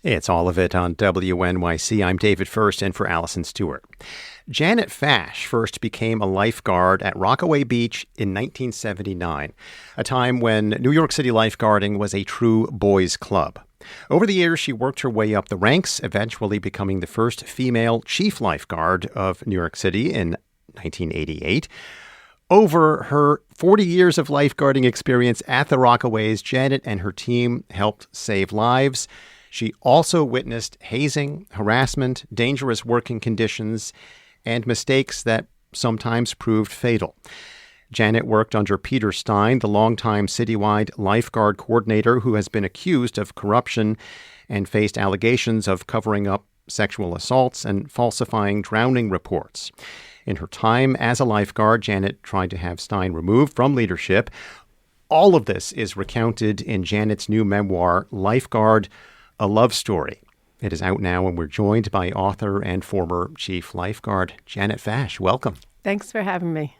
It's all of it on WNYC. I'm David First in for Allison Stewart. Janet Fash first became a lifeguard at Rockaway Beach in 1979, a time when New York City lifeguarding was a true boys' club. Over the years, she worked her way up the ranks, eventually becoming the first female chief lifeguard of New York City in 1988. Over her 40 years of lifeguarding experience at the Rockaways, Janet and her team helped save lives. She also witnessed hazing, harassment, dangerous working conditions, and mistakes that sometimes proved fatal. Janet worked under Peter Stein, the longtime citywide lifeguard coordinator who has been accused of corruption and faced allegations of covering up sexual assaults and falsifying drowning reports. In her time as a lifeguard, Janet tried to have Stein removed from leadership. All of this is recounted in Janet's new memoir, Lifeguard, A Love Story. It is out now, and we're joined by author and former chief lifeguard, Janet Fash. Welcome. Thanks for having me.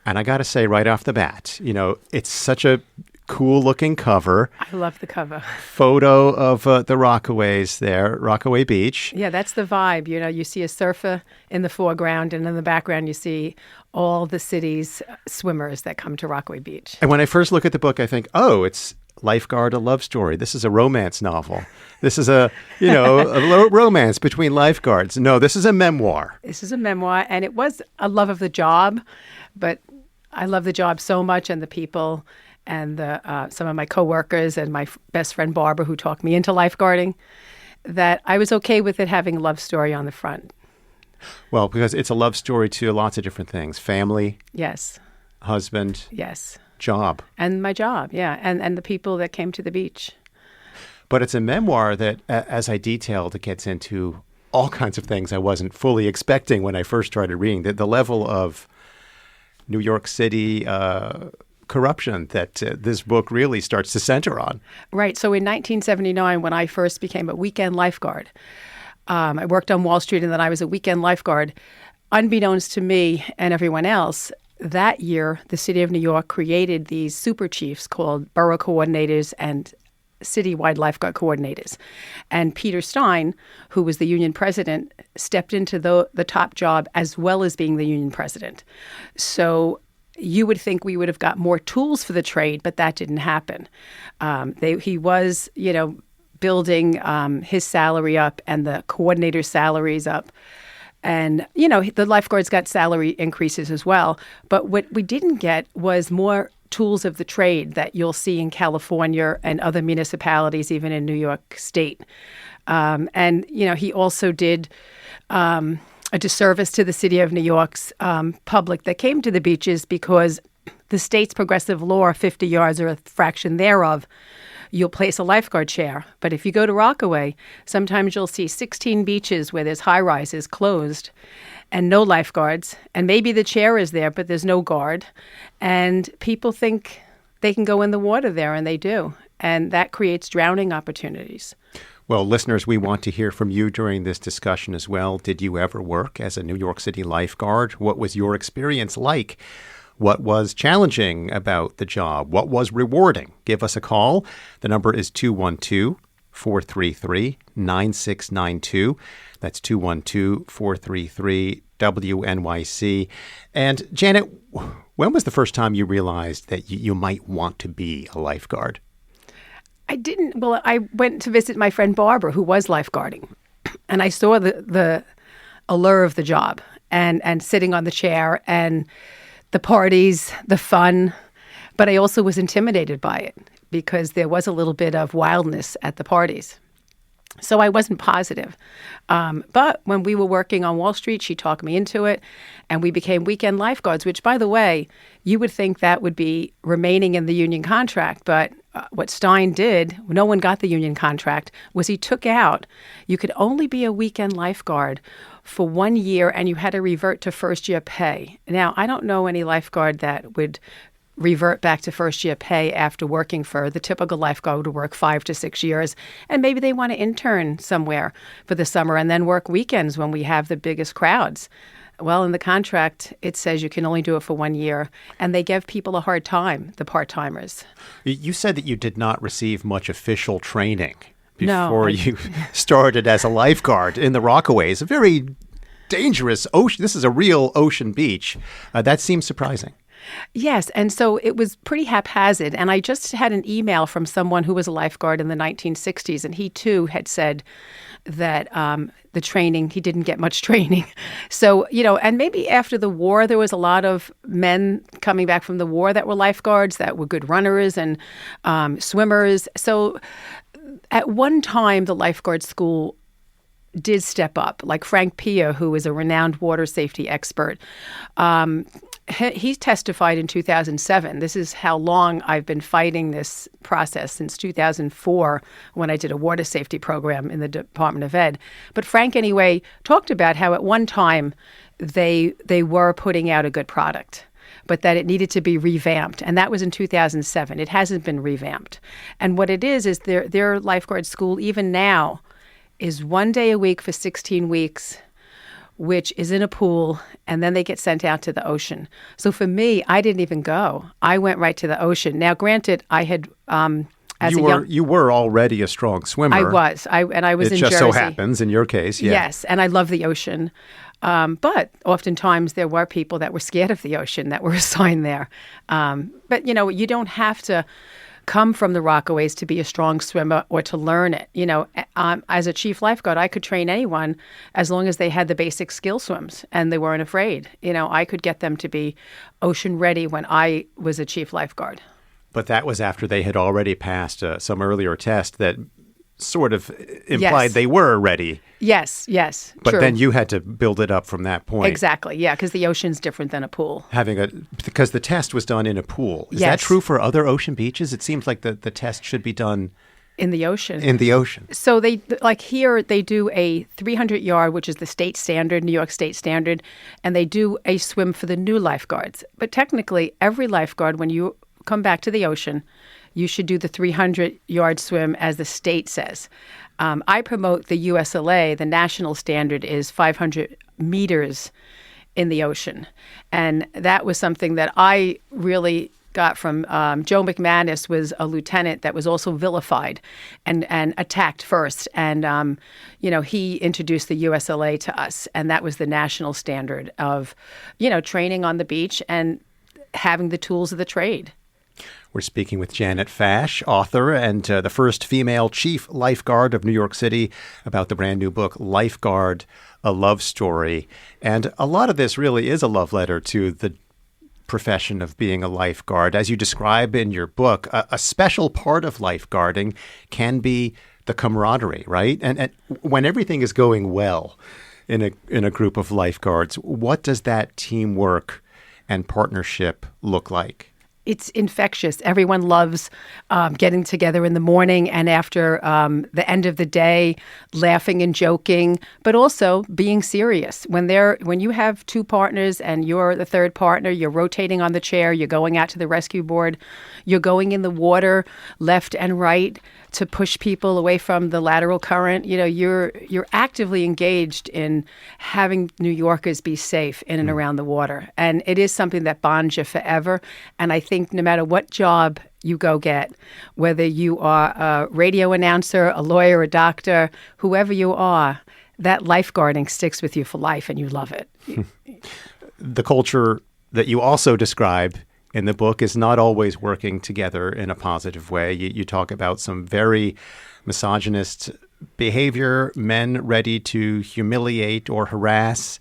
And I got to say right off the bat, it's such a cool-looking cover. I love the cover. Photo of the Rockaways there, Rockaway Beach. Yeah, that's the vibe. You see a surfer in the foreground, and in the background you see all the city's swimmers that come to Rockaway Beach. And when I first look at the book, I think, it's Lifeguard, A Love Story. This is a romance novel. This is a romance between lifeguards. No, this is a memoir. This is a memoir, and it was a love of the job, but I love the job so much and the people and some of my coworkers and my best friend Barbara, who talked me into lifeguarding, that I was okay with it having a love story on the front. Well, because it's a love story to lots of different things. Family. Yes. Husband. Yes. Job. And my job, yeah, and the people that came to the beach. But it's a memoir that, as I detailed, it gets into all kinds of things I wasn't fully expecting when I first started reading. The level of New York City corruption that this book really starts to center on. Right. So in 1979, when I first became a weekend lifeguard, I worked on Wall Street, and then I was a weekend lifeguard. Unbeknownst to me and everyone else, that year, the city of New York created these super chiefs called borough coordinators and citywide lifeguard coordinators. And Peter Stein, who was the union president, stepped into the top job as well as being the union president. So you would think we would have got more tools for the trade, but that didn't happen. He was, building his salary up and the coordinator salaries up. And, the lifeguards got salary increases as well. But what we didn't get was more tools of the trade that you'll see in California and other municipalities, even in New York State. He also did a disservice to the city of New York's public that came to the beaches because the state's progressive law, 50 yards or a fraction thereof, you'll place a lifeguard chair. But if you go to Rockaway, sometimes you'll see 16 beaches where there's high-rises closed and no lifeguards. And maybe the chair is there, but there's no guard. And people think they can go in the water there, and they do. And that creates drowning opportunities. Well, listeners, we want to hear from you during this discussion as well. Did you ever work as a New York City lifeguard? What was your experience like? What was challenging about the job? What was rewarding? Give us a call. The number is 212-433-9692. That's 212-433-WNYC. And Janet, when was the first time you realized that you might want to be a lifeguard? I didn't. Well, I went to visit my friend Barbara, who was lifeguarding, and I saw the allure of the job and sitting on the chair and the parties, the fun, but I also was intimidated by it because there was a little bit of wildness at the parties. So I wasn't positive. But when we were working on Wall Street, she talked me into it, and we became weekend lifeguards, which, by the way, you would think that would be remaining in the union contract. But what Stein did, no one got the union contract, was he took out, you could only be a weekend lifeguard for 1 year, and you had to revert to first-year pay. Now, I don't know any lifeguard that would revert back to first-year pay after working for the typical lifeguard would work 5 to 6 years, and maybe they want to intern somewhere for the summer and then work weekends when we have the biggest crowds. Well, in the contract, it says you can only do it for 1 year, and they give people a hard time, the part-timers. You said that you did not receive much official training before you started as a lifeguard in the Rockaways, a very dangerous ocean. This is a real ocean beach. That seems surprising. Yes, and so it was pretty haphazard. And I just had an email from someone who was a lifeguard in the 1960s, and he too had said that the training, he didn't get much training. So, and maybe after the war, there was a lot of men coming back from the war that were lifeguards, that were good runners and swimmers. So at one time, the lifeguard school did step up, like Frank Pia, who is a renowned water safety expert. He testified in 2007. This is how long I've been fighting this process, since 2004, when I did a water safety program in the Department of Ed. But Frank, anyway, talked about how at one time they were putting out a good product, but that it needed to be revamped. And that was in 2007. It hasn't been revamped. And what it is their lifeguard school, even now, is 1 day a week for 16 weeks, which is in a pool, and then they get sent out to the ocean. So for me, I didn't even go. I went right to the ocean. Now, granted, I had you were already a strong swimmer. I was. I was in Jersey. It just so happens in your case, yeah. Yes, and I love the ocean. But oftentimes there were people that were scared of the ocean that were assigned there. But you don't have to come from the Rockaways to be a strong swimmer or to learn it. As a chief lifeguard, I could train anyone as long as they had the basic skill swims and they weren't afraid. I could get them to be ocean ready when I was a chief lifeguard. But that was after they had already passed some earlier test that sort of implied they were ready. Yes, But true. then you had to build it up from that point. Exactly, yeah, because the ocean's different than a pool. Because the test was done in a pool. Is that true for other ocean beaches? It seems like the test should be done in the ocean. In the ocean. So they, like here, they do a 300-yard, which is the state standard, New York state standard, and they do a swim for the new lifeguards. But technically, every lifeguard, when you come back to the ocean, you should do the 300-yard swim as the state says. I promote the USLA. The national standard is 500 meters in the ocean. And that was something that I really got from Joe McManus, was a lieutenant that was also vilified and attacked first. And, he introduced the USLA to us. And that was the national standard of, training on the beach and having the tools of the trade. We're speaking with Janet Fash, author and the first female chief lifeguard of New York City, about the brand new book, Lifeguard, A Love Story. And a lot of this really is a love letter to the profession of being a lifeguard. As you describe in your book, a special part of lifeguarding can be the camaraderie, right? And when everything is going well in a group of lifeguards, what does that teamwork and partnership look like? It's infectious. Everyone loves getting together in the morning and after the end of the day, laughing and joking, but also being serious. When you have two partners and you're the third partner, you're rotating on the chair, you're going out to the rescue board, you're going in the water left and right to push people away from the lateral current. You're actively engaged in having New Yorkers be safe in and around the water. And it is something that bonds you forever. And I think no matter what job you go get, whether you are a radio announcer, a lawyer, a doctor, whoever you are, that lifeguarding sticks with you for life and you love it. The culture that you also describe in the book is not always working together in a positive way. You talk about some very misogynist behavior, men ready to humiliate or harass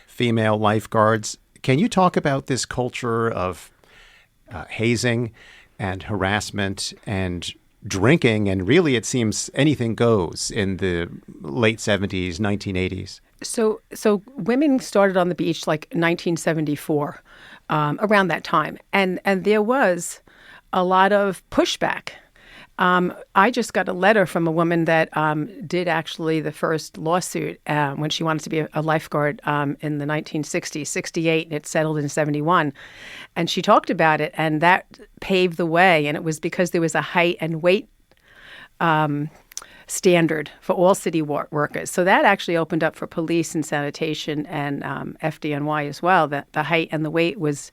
female lifeguards. Can you talk about this culture of hazing and harassment and drinking? And really, it seems anything goes in the late 70s, 1980s. So women started on the beach like 1974, around that time. And there was a lot of pushback. I just got a letter from a woman that did actually the first lawsuit when she wanted to be a lifeguard in the 1960s, 68, and it settled in 71. And she talked about it, and that paved the way. And it was because there was a height and weight standard for all city workers. So that actually opened up for police and sanitation and FDNY as well, that the height and the weight was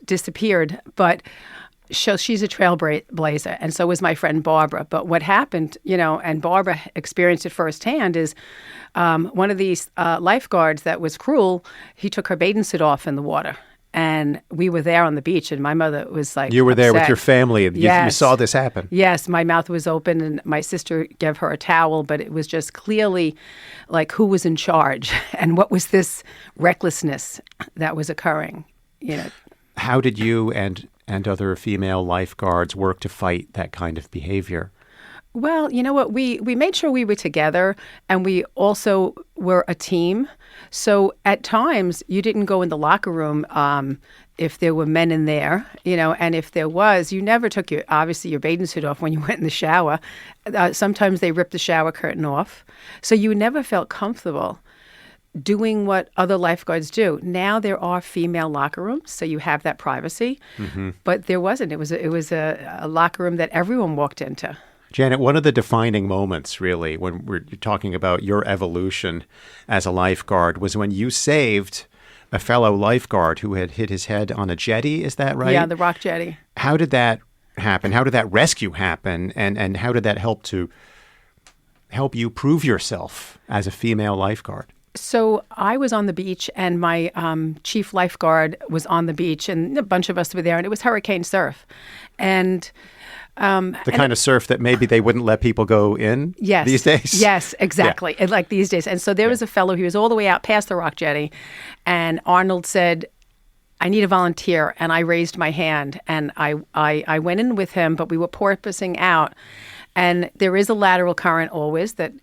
disappeared. But So she's a trailblazer, and so was my friend Barbara. But what happened, and Barbara experienced it firsthand, is one of these lifeguards that was cruel. He took her bathing suit off in the water, and we were there on the beach, and my mother was like, You were there with upset. your family, and you saw this happen. Yes, my mouth was open, and my sister gave her a towel, but it was just clearly like who was in charge, and what was this recklessness that was occurring. How did you and other female lifeguards work to fight that kind of behavior? Well, you know what? We made sure we were together, and we also were a team. So at times, you didn't go in the locker room if there were men in there, and if there was, you never took your bathing suit off when you went in the shower. Sometimes they ripped the shower curtain off. So you never felt comfortable doing what other lifeguards do. Now there are female locker rooms, so you have that privacy. Mm-hmm. But there wasn't. It was a locker room that everyone walked into. Janet, one of the defining moments, really, when we're talking about your evolution as a lifeguard was when you saved a fellow lifeguard who had hit his head on a jetty. Is that right? Yeah, the rock jetty. How did that happen? How did that rescue happen? And how did that help you prove yourself as a female lifeguard? So I was on the beach, and my chief lifeguard was on the beach, and a bunch of us were there, and it was hurricane surf. And the kind of surf that maybe they wouldn't let people go in these days? Yes, exactly. Yeah. Like these days. And so there was a fellow, he was all the way out past the rock jetty, and Arnold said, I need a volunteer. And I raised my hand, and I went in with him, but we were porpoising out. And there is a lateral current always that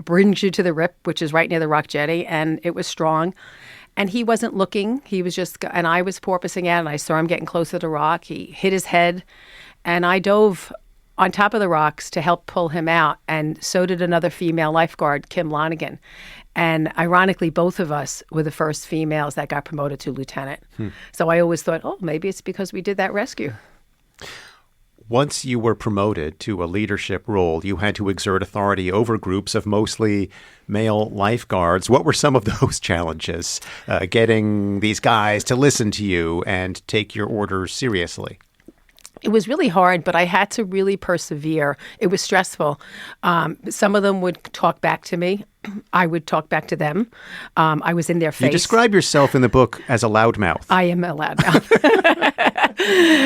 brings you to the rip, which is right near the rock jetty, and it was strong. And he wasn't looking. He was just, and I was porpoising out, and I saw him getting closer to the rock. He hit his head, and I dove on top of the rocks to help pull him out, and so did another female lifeguard, Kim Lonigan. And ironically, both of us were the first females that got promoted to lieutenant. So I always thought, maybe it's because we did that rescue. Once you were promoted to a leadership role, you had to exert authority over groups of mostly male lifeguards. What were some of those challenges, getting these guys to listen to you and take your orders seriously? It was really hard, but I had to really persevere. It was stressful. Some of them would talk back to me. I would talk back to them. I was in their face. You describe yourself in the book as a loudmouth. I am a loudmouth.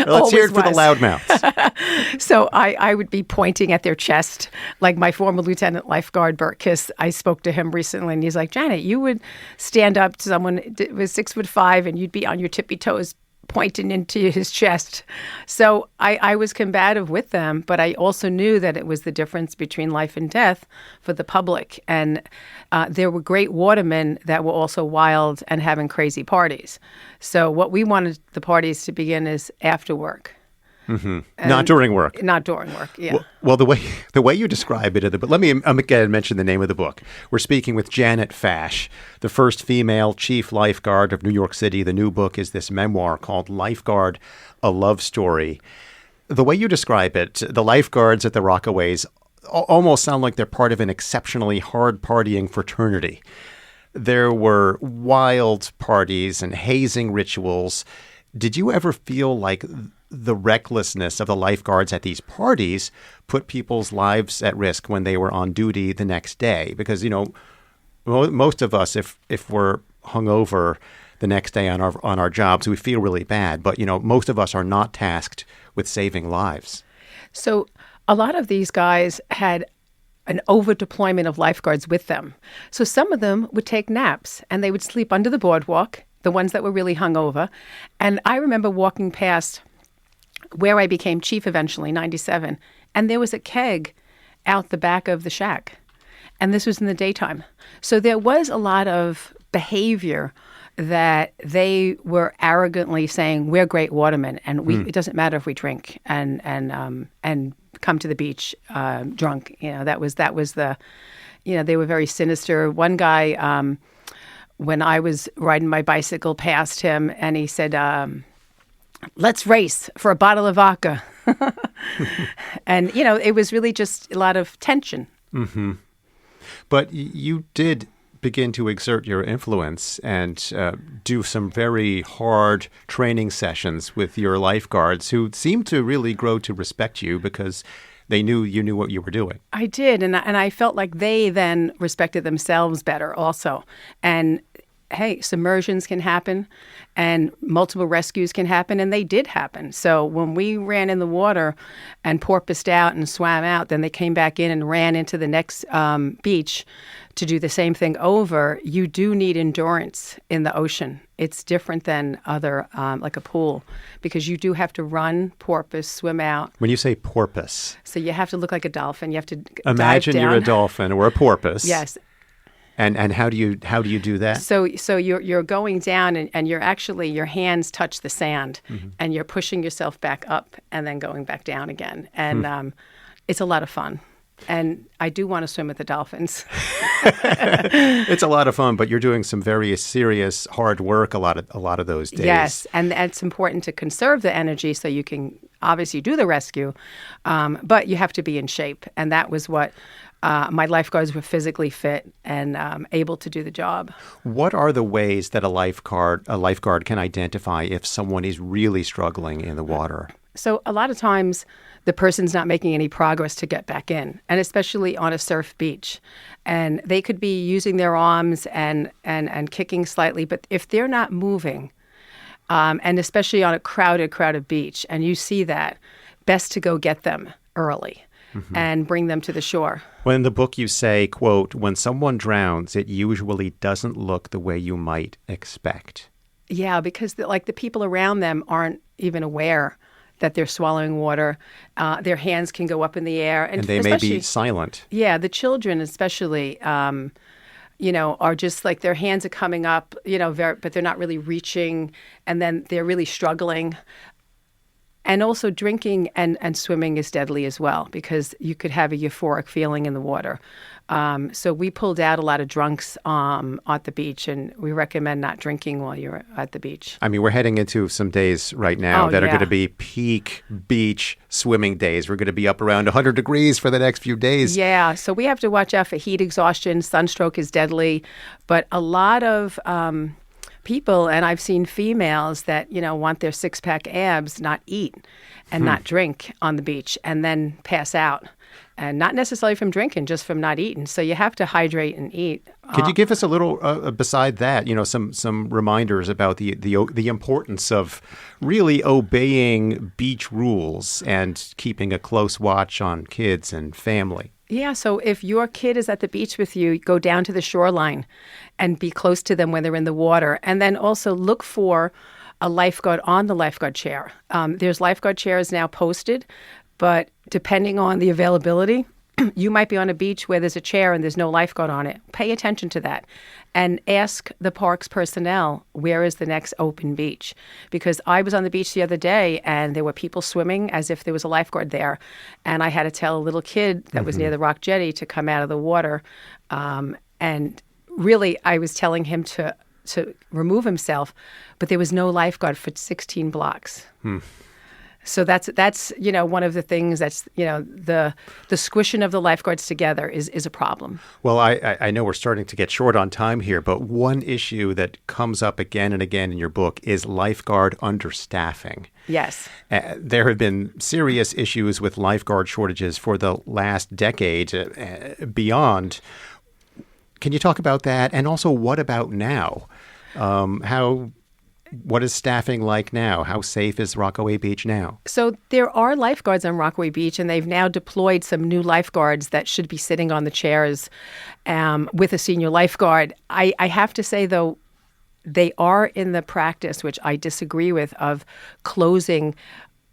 Let's hear it for the loudmouths. So I would be pointing at their chest. Like my former lieutenant lifeguard, Bert Kiss, I spoke to him recently, and he's like, Janet, you would stand up to someone who was 6'5", and you'd be on your tippy toes pointing into his chest. So I was combative with them, but I also knew that it was the difference between life and death for the public. And there were great watermen that were also wild and having crazy parties. So what we wanted the parties to begin is after work. Mm-hmm. Not during work. Not during work, yeah. Well, the way you describe it, but let me again mention the name of the book. We're speaking with Janet Fash, the first female chief lifeguard of New York City. The new book is this memoir called Lifeguard, A Love Story. The way you describe it, the lifeguards at the Rockaways almost sound like they're part of an exceptionally hard partying fraternity. There were wild parties and hazing rituals. Did you ever feel like the recklessness of the lifeguards at these parties put people's lives at risk when they were on duty the next day? Because, most of us, if we're hungover the next day on our jobs, we feel really bad. But, most of us are not tasked with saving lives. So a lot of these guys had an over-deployment of lifeguards with them. So some of them would take naps, and they would sleep under the boardwalk, the ones that were really hungover. And I remember walking past where I became chief eventually, 97, and there was a keg out the back of the shack. And this was in the daytime. So there was a lot of behavior that they were arrogantly saying, we're great watermen, and it doesn't matter if we drink and come to the beach drunk. That was the, they were very sinister. One guy, when I was riding my bicycle past him, and he said, let's race for a bottle of vodka. And, it was really just a lot of tension. Mm-hmm. But you did begin to exert your influence and do some very hard training sessions with your lifeguards who seemed to really grow to respect you because they knew you knew what you were doing. I did, and I felt like they then respected themselves better also. And hey, submersions can happen and multiple rescues can happen, and they did happen. So when we ran in the water and porpoised out and swam out, then they came back in and ran into the next beach to do the same thing over. You do need endurance in the ocean. It's different than other, like a pool, because you do have to run, porpoise, swim out. When you say porpoise, so you have to look like a dolphin. You have to imagine dive down. You're a dolphin or a porpoise. Yes. And how do you do that? So you're going down and you're actually, your hands touch the sand, and you're pushing yourself back up and then going back down again. And it's a lot of fun. And I do want to swim with the dolphins. It's a lot of fun, but you're doing some very serious, hard work a lot of those days. Yes, and it's important to conserve the energy so you can obviously do the rescue, but you have to be in shape. And that was what my lifeguards were physically fit and able to do the job. What are the ways that a lifeguard can identify if someone is really struggling in the water? So a lot of times the person's not making any progress to get back in, and especially on a surf beach. And they could be using their arms and kicking slightly, but if they're not moving, and especially on a crowded beach, and you see that, best to go get them early and bring them to the shore. Well, in the book you say, quote, "When someone drowns, it usually doesn't look the way you might expect." Yeah, because the people around them aren't even aware that they're swallowing water. Their hands can go up in the air. And they may be silent. Yeah, the children especially, are just like their hands are coming up, but they're not really reaching, and then they're really struggling. And also drinking and swimming is deadly as well, because you could have a euphoric feeling in the water. So we pulled out a lot of drunks at the beach, and we recommend not drinking while you're at the beach. I mean, we're heading into some days right now that are going to be peak beach swimming days. We're going to be up around 100 degrees for the next few days. Yeah, so we have to watch out for heat exhaustion. Sunstroke is deadly. But a lot of people, and I've seen females that, want their six-pack abs, not eat and not drink on the beach and then pass out. And not necessarily from drinking, just from not eating. So you have to hydrate and eat. Could you give us a little, beside that, some reminders about the importance of really obeying beach rules and keeping a close watch on kids and family? Yeah, so if your kid is at the beach with you, go down to the shoreline and be close to them when they're in the water. And then also look for a lifeguard on the lifeguard chair. There's lifeguard chairs now posted, but depending on the availability, you might be on a beach where there's a chair and there's no lifeguard on it. Pay attention to that and ask the park's personnel, where is the next open beach? Because I was on the beach the other day and there were people swimming as if there was a lifeguard there. And I had to tell a little kid that was near the rock jetty to come out of the water. And really, I was telling him to remove himself, but there was no lifeguard for 16 blocks. So that's one of the things that's the squishing of the lifeguards together is a problem. Well, I know we're starting to get short on time here, but one issue that comes up again and again in your book is lifeguard understaffing. Yes. There have been serious issues with lifeguard shortages for the last decade, beyond. Can you talk about that? And also, what about now? What is staffing like now? How safe is Rockaway Beach now? So there are lifeguards on Rockaway Beach, and they've now deployed some new lifeguards that should be sitting on the chairs with a senior lifeguard. I have to say, though, they are in the practice, which I disagree with, of closing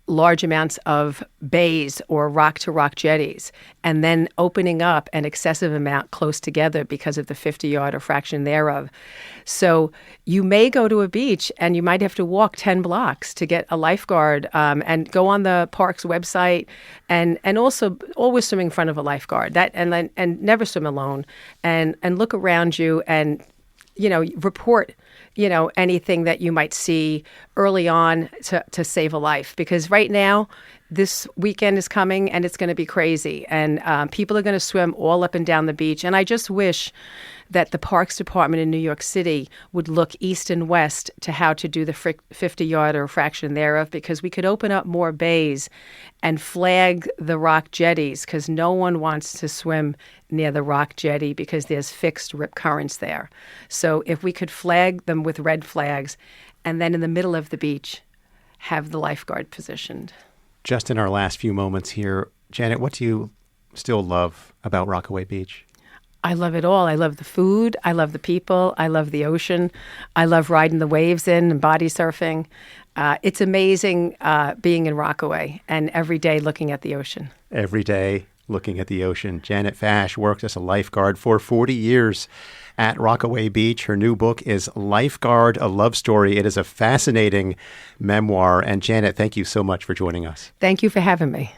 large amounts of bays or rock-to-rock jetties and then opening up an excessive amount close together because of the 50-yard or fraction thereof. So you may go to a beach and you might have to walk 10 blocks to get a lifeguard, and go on the park's website and also always swim in front of a lifeguard and never swim alone and look around you and report anything that you might see early on to save a life. Because right now, this weekend is coming and it's going to be crazy. And people are going to swim all up and down the beach. And I just wish that the Parks Department in New York City would look east and west to how to do the 50-yard or a fraction thereof, because we could open up more bays and flag the rock jetties, because no one wants to swim near the rock jetty because there's fixed rip currents there. So if we could flag them with red flags, and then in the middle of the beach have the lifeguard positioned. Just in our last few moments here, Janet, what do you still love about Rockaway Beach? I love it all. I love the food. I love the people. I love the ocean. I love riding the waves in and body surfing. It's amazing being in Rockaway and every day looking at the ocean. Every day looking at the ocean. Janet Fash worked as a lifeguard for 40 years at Rockaway Beach. Her new book is Lifeguard, A Love Story. It is a fascinating memoir. And Janet, thank you so much for joining us. Thank you for having me.